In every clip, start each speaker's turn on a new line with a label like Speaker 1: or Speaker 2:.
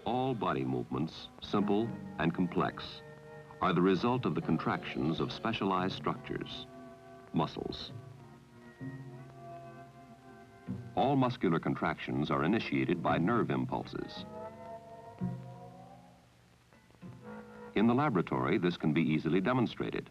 Speaker 1: All body movements, simple and complex, are the result of the contractions of specialized structures, muscles. All muscular contractions are initiated by nerve impulses. In the laboratory, this can be easily demonstrated.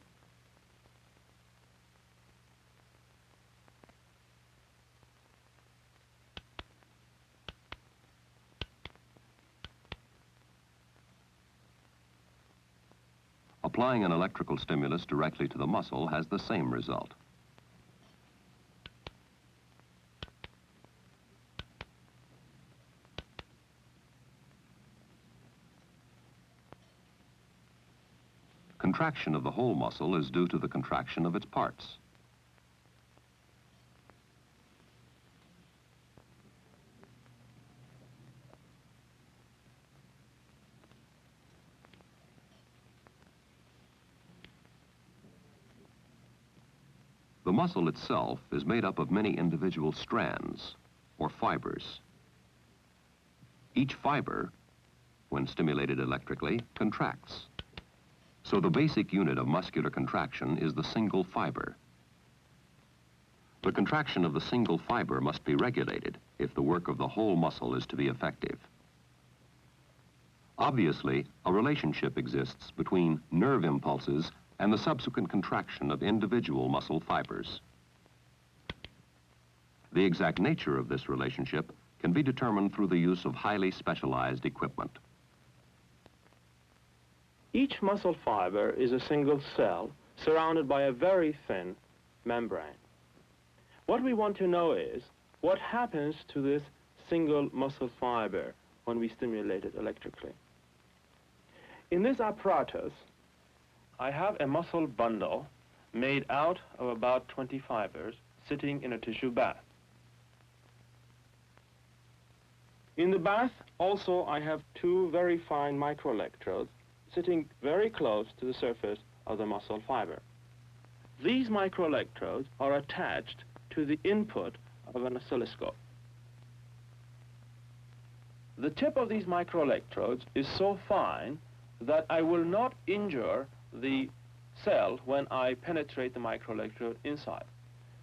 Speaker 1: Applying an electrical stimulus directly to the muscle has the same result. Contraction of the whole muscle is due to the contraction of its parts. The muscle itself is made up of many individual strands, or fibers. Each fiber, when stimulated electrically, contracts. So the basic unit of muscular contraction is the single fiber. The contraction of the single fiber must be regulated if the work of the whole muscle is to be effective. Obviously, a relationship exists between nerve impulses and the subsequent contraction of individual muscle fibers. The exact nature of this relationship can be determined through the use of highly specialized equipment.
Speaker 2: Each muscle fiber is a single cell surrounded by a very thin membrane. What we want to know is what happens to this single muscle fiber when we stimulate it electrically. In this apparatus, I have a muscle bundle made out of about 20 fibers sitting in a tissue bath. In the bath, also, I have two very fine microelectrodes sitting very close to the surface of the muscle fiber. These microelectrodes are attached to the input of an oscilloscope. The tip of these microelectrodes is so fine that I will not injure the cell when I penetrate the microelectrode inside.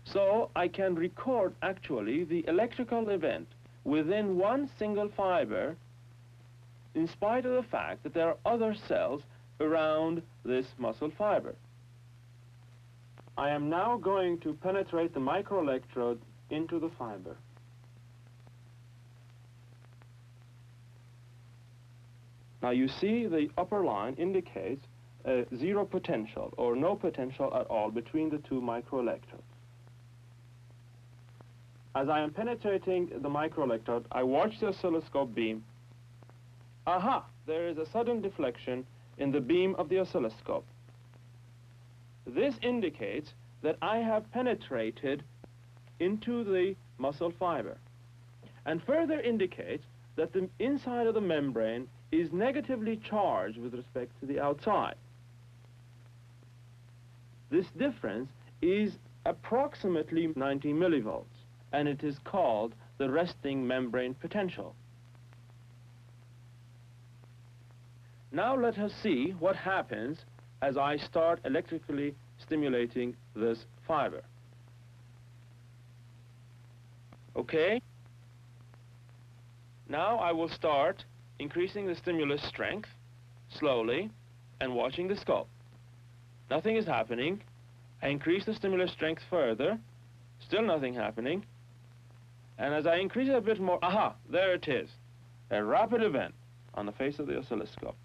Speaker 2: So I can record actually the electrical event within one single fiber in spite of the fact that there are other cells around this muscle fiber. I am now going to penetrate the microelectrode into the fiber. Now you see the upper line indicates zero potential or no potential at all between the two microelectrodes. As I am penetrating the microelectrode, I watch the oscilloscope beam. Aha! There is a sudden deflection in the beam of the oscilloscope. This indicates that I have penetrated into the muscle fiber, and further indicates that the inside of the membrane is negatively charged with respect to the outside. This difference is approximately 90 millivolts, and it is called the resting membrane potential. Now let us see what happens as I start electrically stimulating this fiber. Okay? Now I will start increasing the stimulus strength slowly and watching the scope. Nothing is happening. I increase the stimulus strength further, still nothing happening. And as I increase it a bit more, aha, there it is, a rapid event on the face of the oscilloscope.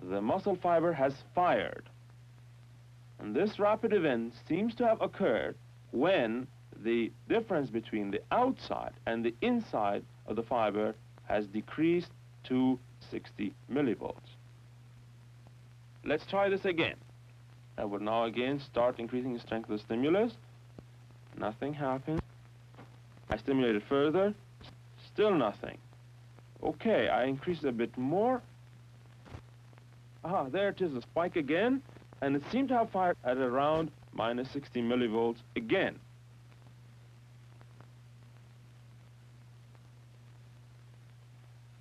Speaker 2: The muscle fiber has fired. And this rapid event seems to have occurred when the difference between the outside and the inside of the fiber has decreased to 60 millivolts. Let's try this again. I will now again start increasing the strength of the stimulus. Nothing happens. I stimulate it further. Still nothing. Okay, I increase it a bit more. Aha, there it is, a spike again, and it seemed to have fired at around minus 60 millivolts again.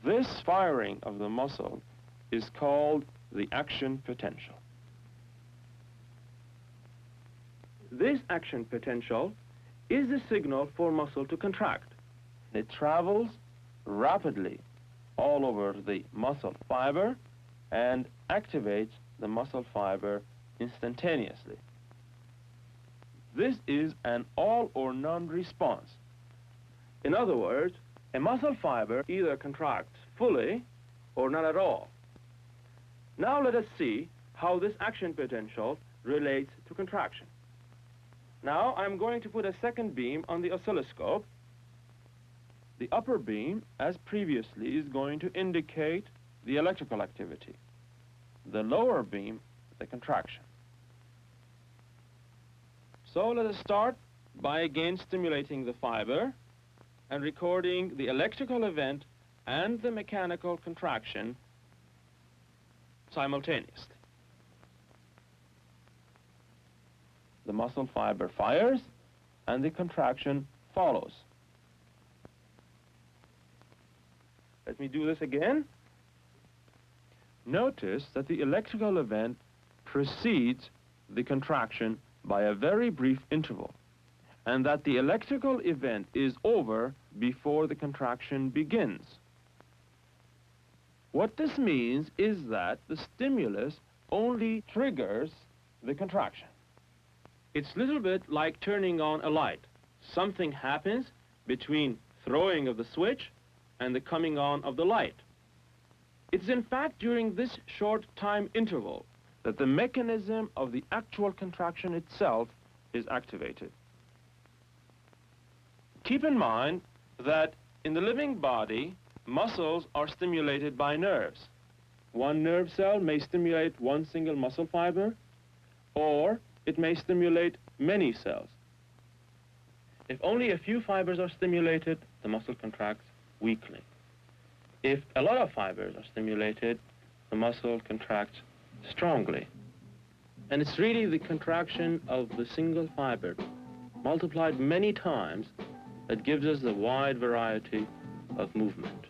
Speaker 2: This firing of the muscle is called the action potential. This action potential is the signal for muscle to contract. It travels rapidly all over the muscle fiber and activates the muscle fiber instantaneously. This is an all or none response. In other words, a muscle fiber either contracts fully or not at all. Now let us see how this action potential relates to contraction. Now I'm going to put a second beam on the oscilloscope. The upper beam, as previously, is going to indicate the electrical activity. The lower beam, the contraction. So let us start by again stimulating the fiber and recording the electrical event and the mechanical contraction simultaneously. The muscle fiber fires and the contraction follows. Let me do this again. Notice that the electrical event precedes the contraction by a very brief interval, and that the electrical event is over before the contraction begins. What this means is that the stimulus only triggers the contraction. It's a little bit like turning on a light. Something happens between throwing of the switch and the coming on of the light. It's in fact during this short time interval that the mechanism of the actual contraction itself is activated. Keep in mind that in the living body, muscles are stimulated by nerves. One nerve cell may stimulate one single muscle fiber, or it may stimulate many cells. If only a few fibers are stimulated, the muscle contracts weakly. If a lot of fibers are stimulated, the muscle contracts strongly. And it's really the contraction of the single fiber, multiplied many times, that gives us the wide variety of movement.